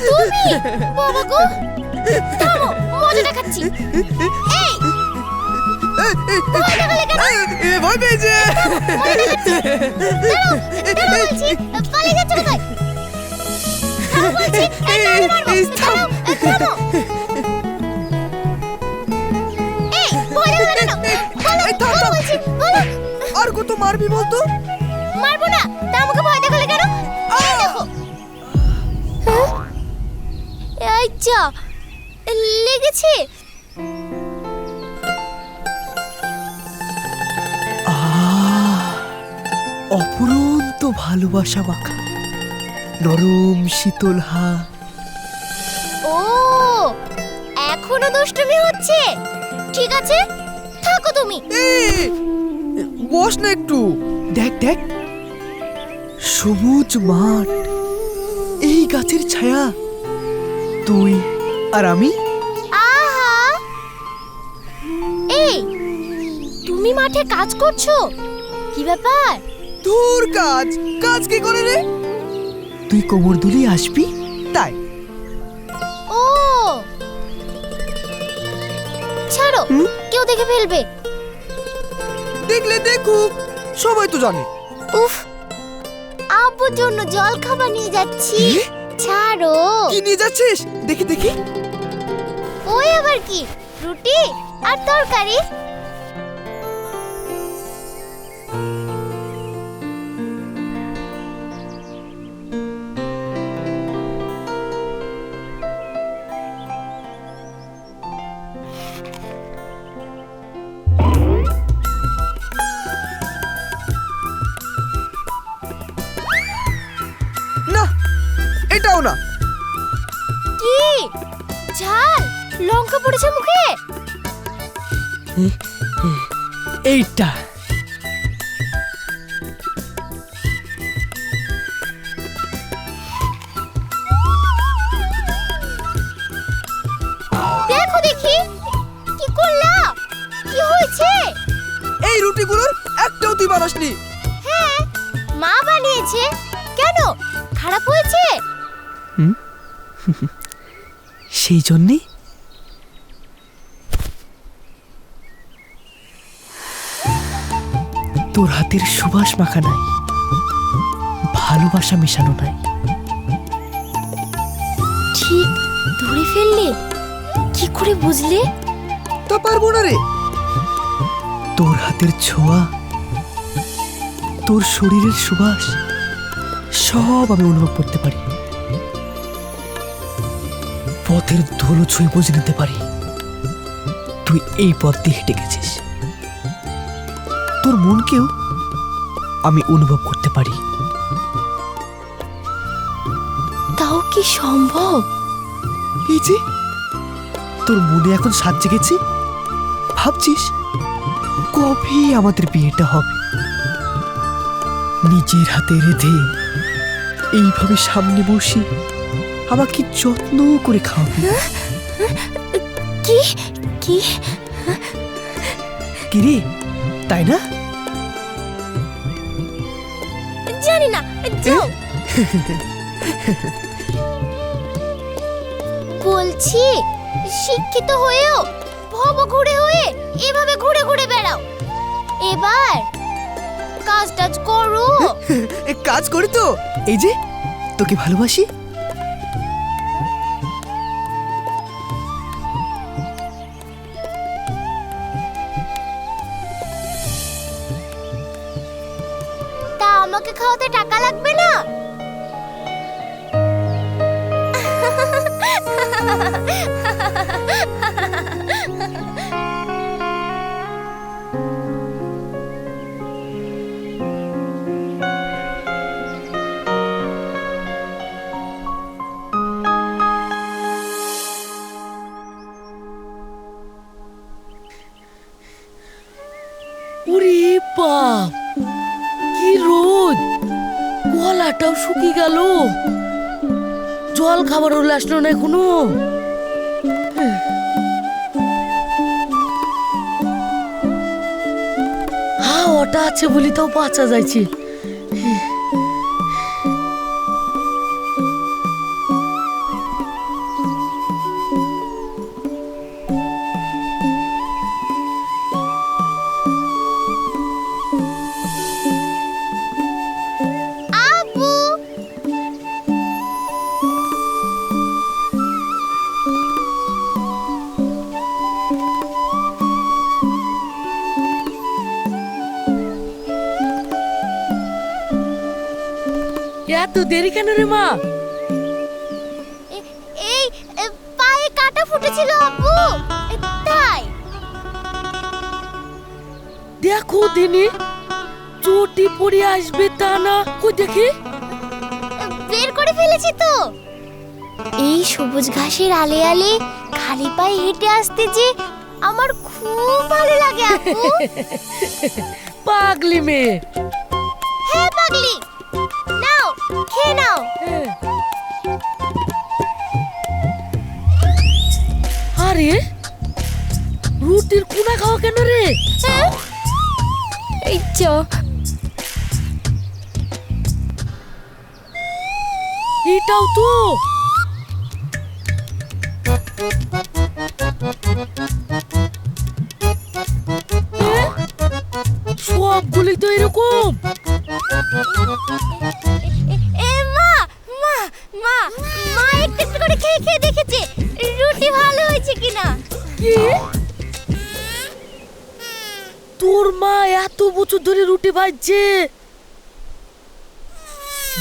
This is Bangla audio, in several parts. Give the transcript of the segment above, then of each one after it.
তুমি বাবা গো, থামো, মজা দেখাচ্ছি। এই ভয় দেখালে কেন? ভয় পেয়েছে। মজা দেখাচ্ছি। দাঁড়াও, দাঁড়াও বলছি, পালিয়ে যাচ্ছ কোথায়? দাঁড়াও বলছি, নাহলে মারবো। দাঁড়াও, থামো। এই ভয় দেখালে কেন? বলো বলছি, বলো। আর কত মারবি বলতো? মারবো না, তা আমাকে ভয় দেখালে কেন? এই দেখো। এই যা, লেগেছে। অপরন্ত ভালোবাসা মাখা নরম শীতল হাত। ও, এখনো দুষ্টুমি হচ্ছে? ঠিক আছে, থাকো তুমি। বস না একটু। দেখ দেখ, সবুজ মাঠ, এই গাছের ছায়া, তুই আর আমি। আহা, এই তুমি মাঠে কাজ করছো? কি ব্যাপার? তোর কাজ কাজ কি করে রে? তুই কোমর দুলিয়ে আসবি তাই। ও, ছাড়ো, কেউ দেখে ফেলবে। দেখলে দেখুক, সবাই তো জানে। উফ, আব্বুর জন্য জল খাবার নিয়ে যাচ্ছি। ছাড়ো। কি নিয়ে যাচ্ছিস? দেখি দেখি। ওই আবার কি, রুটি আর তরকারি। না, এটাও না। কি ঝাল, লঙ্কা পড়েছে মুখে। এইটা দেখো দেখি, কি করলা? কি হয়েছে? এই রুটিগুলোর একটাও তুই বানাসনি। হ্যাঁ, মা বানিয়েছে। কেন, খারাপ হয়েছে? সেই জন্যে তোর হাতের সুবাস মাখা নাই, ভালোবাসা মেশানো নাই। ঠিক ধরে ফেললে? কি করে বুঝলে? তা পারবো না রে। তোর হাতের ছোঁয়া, তোর শরীরের সুবাস সব আমি অনুভব করতে পারি। পথের ধুলো ছুঁয়ে বুঝে নিতে পারি তুই এই পথ দিয়ে হেঁটে গেছিস। তোর মনকেও আমি অনুভব করতে পারি। তাও কি সম্ভব? এই যে তোর মনে এখন সাজ জেগেছে, ভাবছিস কবে আমাদের বিয়েটা হবে। নিজের হাতে রেঁধে এইভাবে সামনে বসে আমাকে যত্ন করে খাওয়াবি। কি কি কিরে, তাই না? জানি না, যাও। বলছি, শিক্ষিত হয়েও ভবঘুরে হয়ে এভাবে ঘুরে ঘুরে বেড়াও। এবার কাজ টাজ করো। কাজ করি তো, এই যে তোকে ভালোবাসি। তা আমাকে খাওয়াতে টাকা লাগবে না? ওরে বাপ, কি রোদ! গলাটাও শুকিয়ে গেল। জল খাবার হলে আসলো না এখনো। হাওয়াটা আছে বলি তাও বাঁচা যাচ্ছে। এত দেরি কেন রে মা? এই পায়ে কাটা ফুটেছিল আব্বু, তাই। দেখো দিনে চটি পড়ে আসবে তা না, কই দেখি। বের করে ফেলেছি তো। এই সবুজ ঘাসের আলে আলে খালি পায়ে হেঁটে আসতে যে আমার খুব ভালো লাগে আব্বু। পাগলি মেয়ে। হ্যাঁ পাগলি, নাও খেয়ে নাও। আরে রুটির কুনা খাওয়া কেন রে? এই চ এটাও তো। সবগুলি তো এরকম। মা মা মা মা একটু একটু করে খেয়ে খেয়ে দেখেছে রুটি ভালো হয়েছে কিনা। কি? তোর মা এত বছর ধরে রুটি ভাজছে,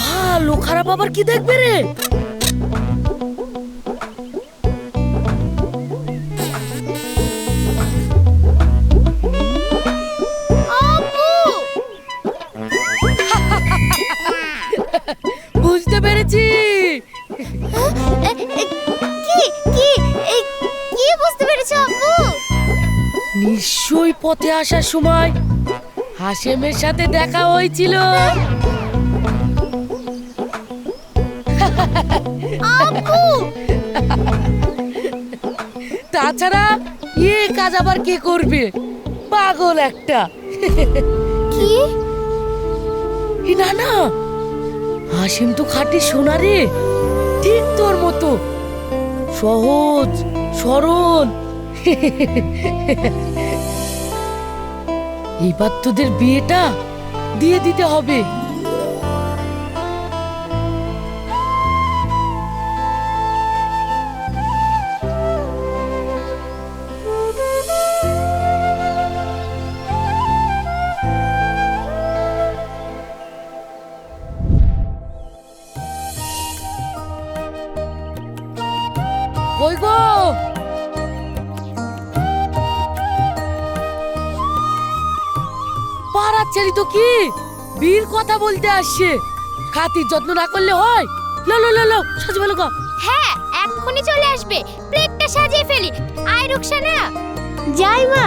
ভালো খারাপ আবার কি দেখবে রে? বুঝতে পেরেছি। কি কি কি বুঝতে পেরেছো আব্বু? নিশ্চয়ই পথে আসার সময় হাশেমের সাথে দেখা হয়েছিল। আব্বু তাছাড়া এ কাজ আবার কে করবে? পাগল একটা। কি? না না, হাসিম তো খাঁটি সোনা রে, ঠিক তোর মতো সহজ সরল। এবার তোদের বিয়েটা দিয়ে দিতে হবে। কই গো? পাড়ার ছেড়ি তো কি বীর কথা বলতে আসছে, খাতির যত্ন না করলে হয়? লো লো লো লো, সাজি ভালো গো। হ্যাঁ এক্ষুনি চলে আসবে, প্লেটটা সাজিয়ে ফেলি। আয় রুকসানা, যাই মা।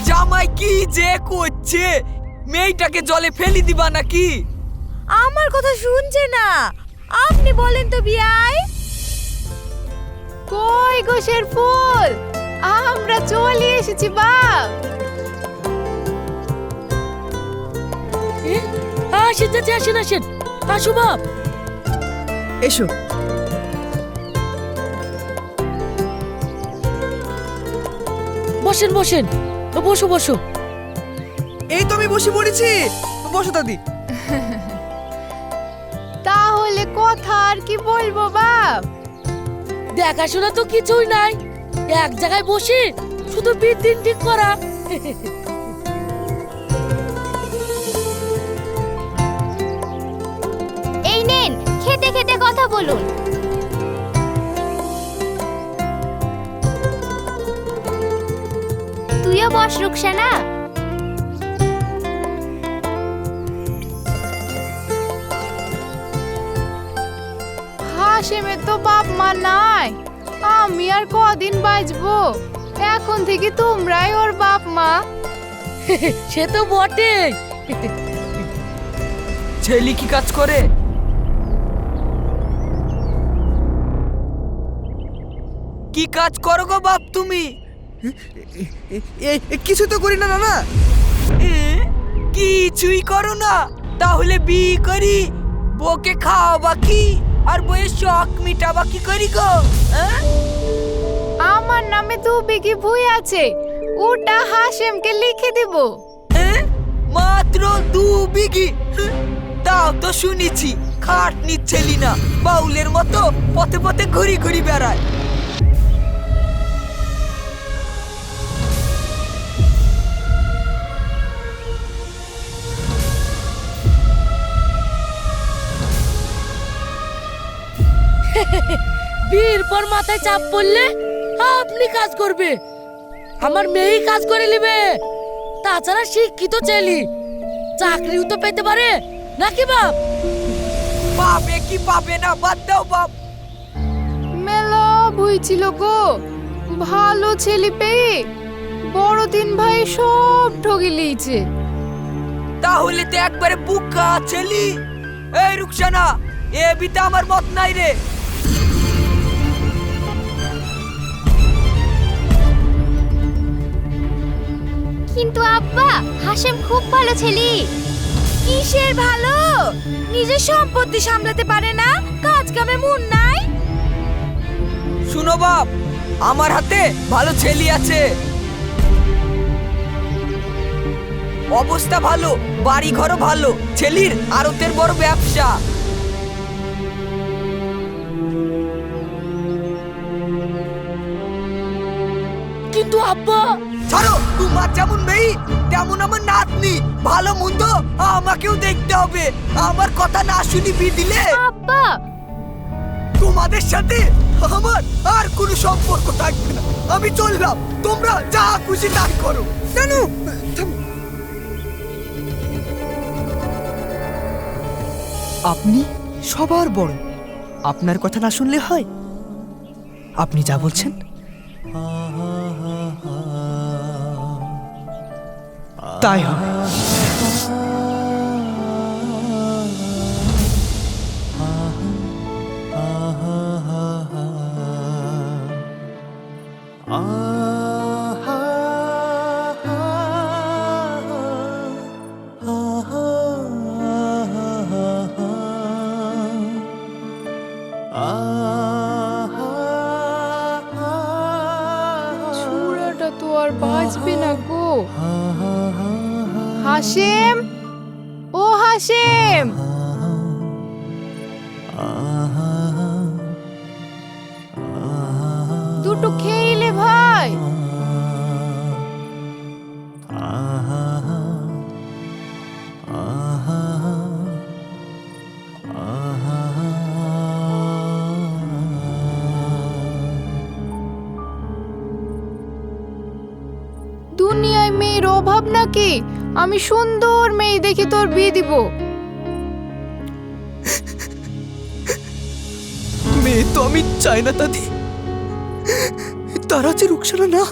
জামাই কি যে করছে, মেয়েটাকে জলে ফেলি দিবা নাকি? আমার কথা শুনছে না, আপনি বলেন তো বিয়াই। কই গোশের ফুল, আমরা চলে এসেছি বাপ। আসেন চাচি, আসেন আসেন, আসো বাপ। এসো। বসেন বসেন, বসো বসো। এই তো আমি বসে পড়েছি, বসো দাদি। তাহলে কথা আর কি বলবো বাপ? দেখাশোনা তো কিছুই নাই, এক জায়গায় বসে শুধু বিয়ের দিন ঠিক করা। এই নেন, খেতে খেতে কথা বলুন। তুইও বস রুকসানা। হাসেমের তো বাপ মা নাই, আমি আর কদিন বাঁচবো? এখন থেকে তোমরাই ওর বাপ মা। সে তো বটে। ছেলে কি কাজ করে? কি কাজ করো গো বাপ তুমি? কিছু তো করি না নানা। কিছুই করো না, তাহলে বিয়ে করি বউকে খাওয়াবা কি আর বইয়ের শখ মিটাবা কি করি গো? আমার নামে 2 বিঘি ভুই আছে, ওটা হাসেমকে লিখে দিব। মাত্র 2 বিঘি? তাও তো শুনেছি খাট নিচ্ছেলি না, বাউলের মতো পথে পথে ঘুরি ঘুরি বেড়ায়। একবার মাথায় চাপ পড়লে আপনি কাজ করবে, আমার মেয়েই কাজ করে নেবে। তাছাড়া শিক্ষিত ছেলে চাকরিও তো পেতে পারে নাকি বাপ? বাপে কি পাবে না, বাদ দাও বাপ। মেলা হয়েছিল গো, ভালো ছেলে পেয়ে বড় তিন ভাই সব ঠকে লিয়েছে। তাহলে তো একবারে বুকা ছেলি। এই রুকসানা, এ বিতে আমার মত নাই রে। কিন্তু আব্বা, হাসেম খুব ভালো ছেলে। কিসের ভালো? নিজের সম্পত্তি সামলাতে পারে না, কাজ কামে মন নাই। শুনো বাপ, আমার হাতে ভালো ছেলে আছে, অবস্থা ভালো, বাড়ি ঘরও ভালো, ছেলির আড়তের বড় ব্যবসা। কিন্তু আব্বা, ছাড়ো, তোমার যেমন মেয়ে তেমন আমার নাতনি, ভালো মন্দ আমাকেও দেখতে হবে। আমার কথা না শুনি বিয়ে দিলে আব্বা, তোমাদের সাথে আমার আর কোনো সম্পর্ক থাকবে না। আমি চললাম, তোমরা যা খুশি তাই করো। জানো, আপনি সবার বড়, আপনার কথা না শুনলে হয়? আপনি যা বলছেন তাই হবে। ছুরাটা তো আর বাঁচবে না গো। হাসেম, ও হাসেম, দুটো খেইলে ভাই। দুনিয়ায় মেয়ের অভাব নাকি? আমি সুন্দর মেয়ে দেখে তোর বিয়ে দিব। মেয়ে তো আমি চাই না দাদি, তারা যে রুকসানা না,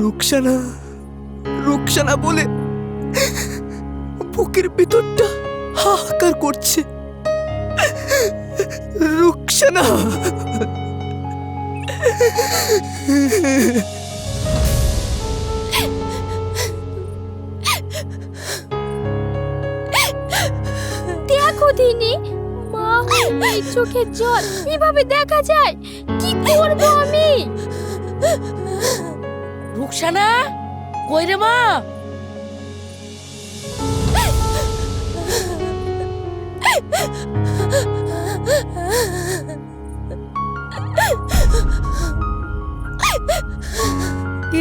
রুকসানা রুকসানা বলে বুকের ভিতরটা হাহাকার করছে। রুকসানা, দেখো দিনি, মা এই চোখের জল এভাবে দেখা যায়? কি করব আমি? রুকসানা, কই রে মা?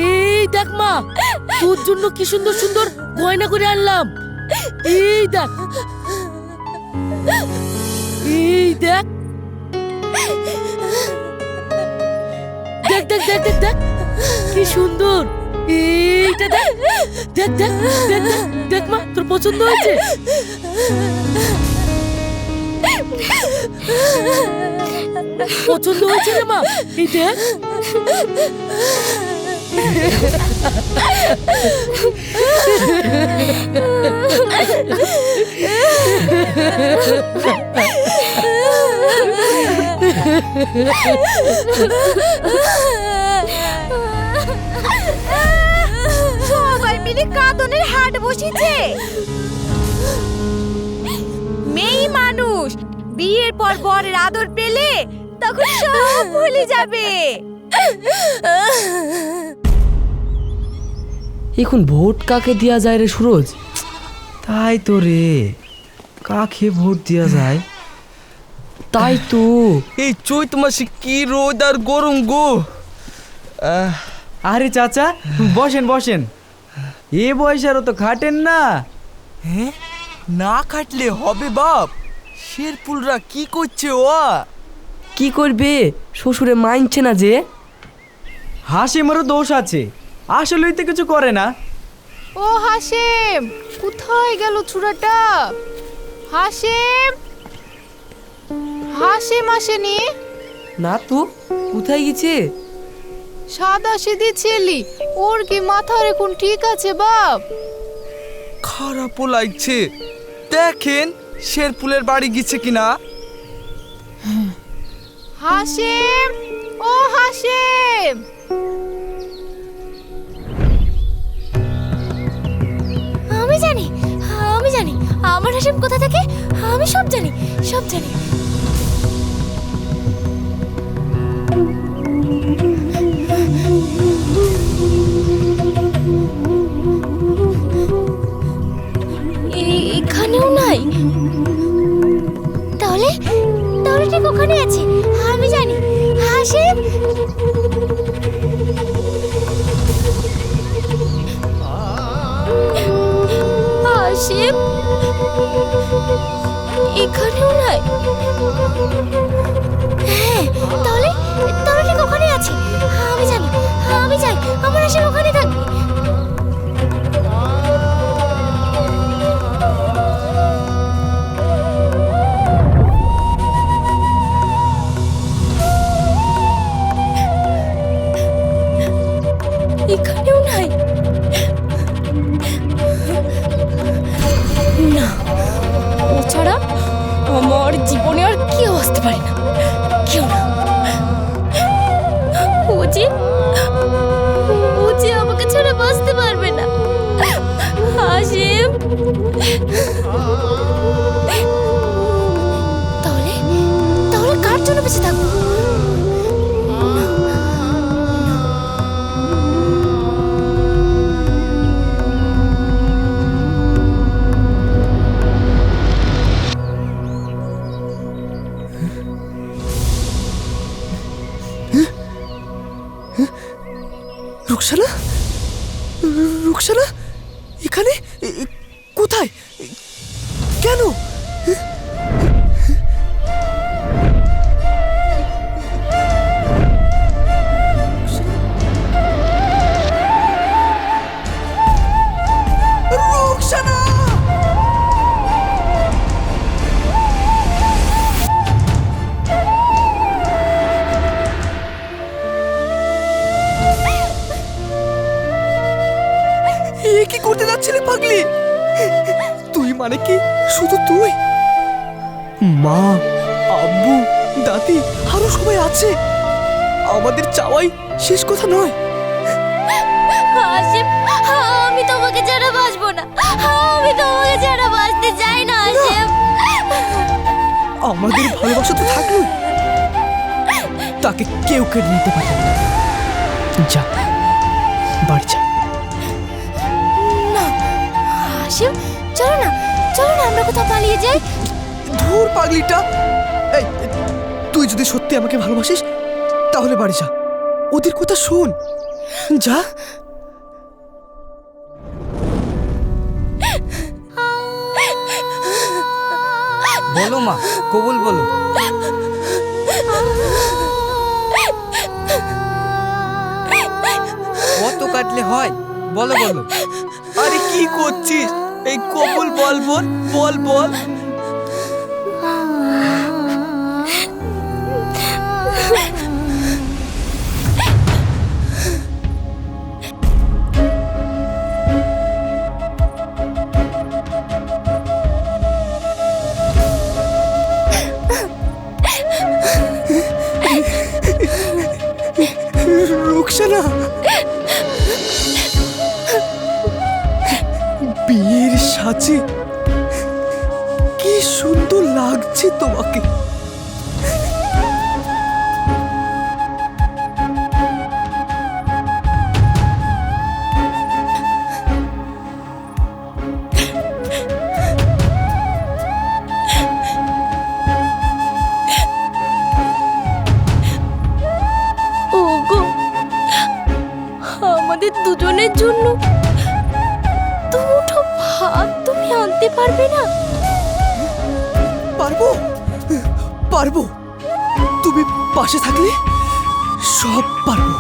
এই দেখ মা, তোর জন্য কি সুন্দর সুন্দর গয়না করে আনলাম। এই দেখ, এই দেখ, দেখ দেখ দেখ দেখ দেখ কি সুন্দর। এইটা দেখ, দেখ দেখ দেখ দেখ দেখ মা, তোর পছন্দ হয়েছে? পছন্দ হয়েছে রে মা? এই দেখ। সবাই মিলে কাঁদনের হাট বসেছে। মেয়ে মানুষ বিয়ের পর বরের আদর পেলে তখন সব ভুলে যাবে। এখন ভোট কাকে দেওয়া যায় রে সুরজ? তাই তো রে, কাকে ভোট দেওয়া যায়? তাই তো। এই চৈত মাসে কি রোদ আর গরম গো। আরে চাচা, বসেন বসেন, এ বয়সে আরও তো খাটেন না। হ্যাঁ, না কাটলে হবে বাপ? শেরপুলরা কি করছে? ও কি করবে, শ্বশুরে মানছে না যে। হাসিমেরও দোষ আছে, আসলেই তো কিছু করে না। ও হাসেম, কোথায় গেল ছুরাটা? হাসেম, হাসেম আসেনি? না তো, কোথায় গেছে? সাদা সিধি ছেলি, ওর কি মাথার এখন ঠিক আছে বাপ? খারাপও লাগছে। দেখেন শেরপুলের বাড়ি গেছে কিনা। হাসেম, ও হাসেম। আমি জানি, আমি জানি আমার হাসিম কোথা থেকে, আমি সব জানি, সব জানি। এখানেও নাই, তাহলে তাহলে ঠিক ওখানে আছে, আমি জানি। হাসিম, হাসিম এখানেও নাই। হ্যাঁ, তাহলে তাহলে ঠিক ওখানে আছে, আমি জানি, আমি যাই, আমার হাসিম ওখানে থাকবে। এখানেও নাই। না, ও ছাড়া আমার জীবনে আর কেউ আসতে পারে না, কেউ না। ও যে আমাকে ছাড়া বাঁচতে পারবে না। হাসিম, তাহলে তাহলে কার জন্য বেঁচে থাকবো? রুকসানা, রুকসানা এখানে কোথায়, কেন? রুকসানা! এ কি করতে যাচ্ছিলি পাগলি? তুই মানে কি শুধু তুই? মা, আব্বু, দাদি আরো সবাই আছে। আমাদের চাওয়াই শেষ কথা নয়। হাসিম, আমি তোমাকে ছাড়া বাঁচবো না, আমি তোমাকে ছাড়া বাঁচতে চাই না হাসিম। আমাদের ভালোবাসা তো থাকলো, তাকে কেউ কেড়ে নিতে পারে না। যা, বাড়ি যা। না হাসিম, চলো না, চলো না আমরা কোথাও পালিয়ে যাই। ধুর পাগলিটা, এই তুই যদি সত্যি আমাকে ভালোবাসিস তাহলে বাড়ি যা, ওদের কথা শোন, যা। বলো মা, কবুল বলো। কত কাটলে হয় বলো বলো। আরে কি করছিস? এই কবুল বল বল বল বল। রুকসানা, বিয়ের সাজে কি সুন্দর লাগছে তোমাকে। ওগো, আমাদের দুজনের জন্য দুটো ভাত তুমি আনতে পারবে না? পারবো, পারবো। তুই তুমি পাশে থাকলে সব পারবো।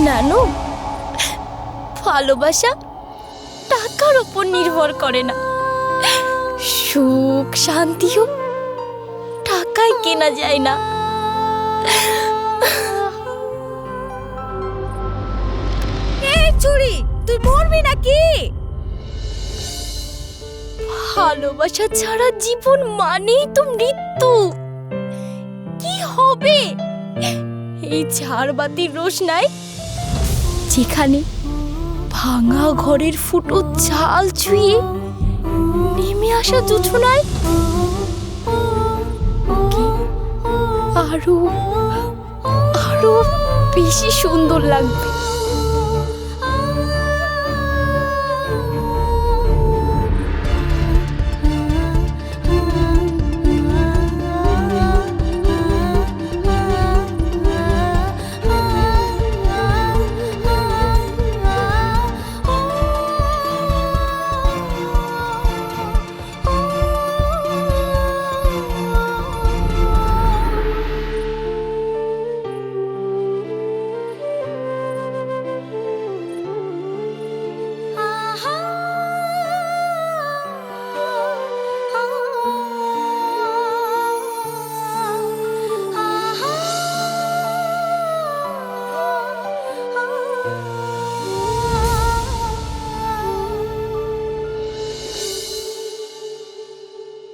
নানু, ভালোবাসা টাকার উপর নির্ভর করে না, সুখ শান্তিও টাকায় কেনা যায় না। এই চুরি, তুই মরবি নাকি? ভালোবাসা ছাড়া জীবন মানেই তো মৃত্যু। কি হবে এই ঝাড়বাতির রোশনায়, যেখানে ভাঙা ঘরের ফুটো চাল ছুঁয়ে নেমে আসা জোছনায় ওকে আরো আরো বেশি সুন্দর লাগবে।